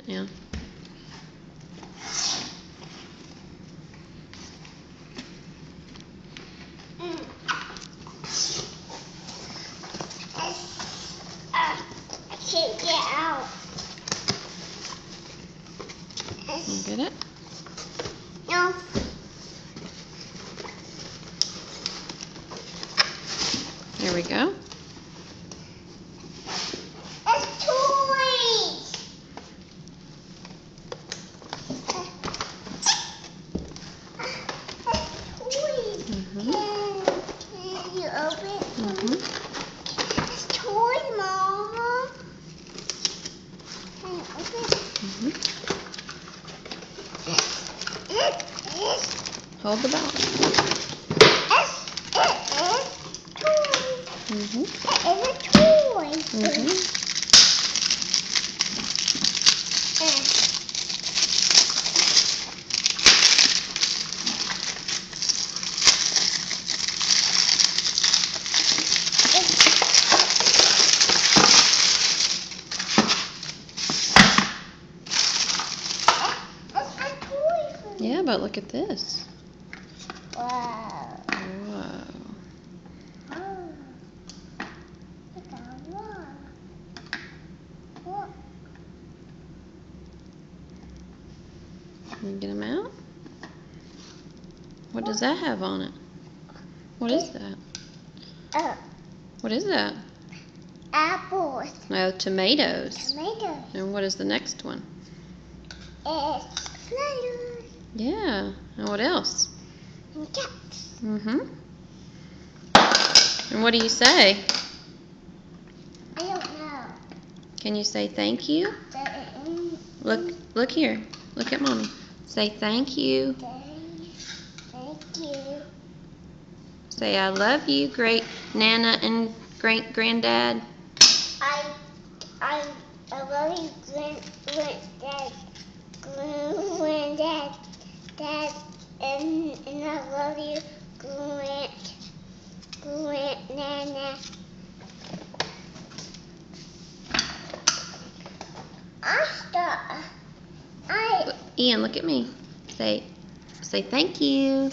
Yeah. I can't get out. You get it? No. There we go. It's toys. Toys. Can you open it for me? It's toys, Mama. Can you open it? Hold the box. It is a toy. Yeah, but look at this. Wow. Whoa. Oh. Look at that. Look. Can you get them out? What does that have on it? What is that? What is that? Apples. No, tomatoes. Tomatoes. And what is the next one? It's flowers. Yeah. And what else? And cats. And what do you say? I don't know. Can you say thank you? Look here. Look at Mommy. Say thank you. Thank you. Say I love you, great Nana and great Granddad. I love you, Granddad, Dad, and I love you, Nana. Ian, look at me. Say thank you.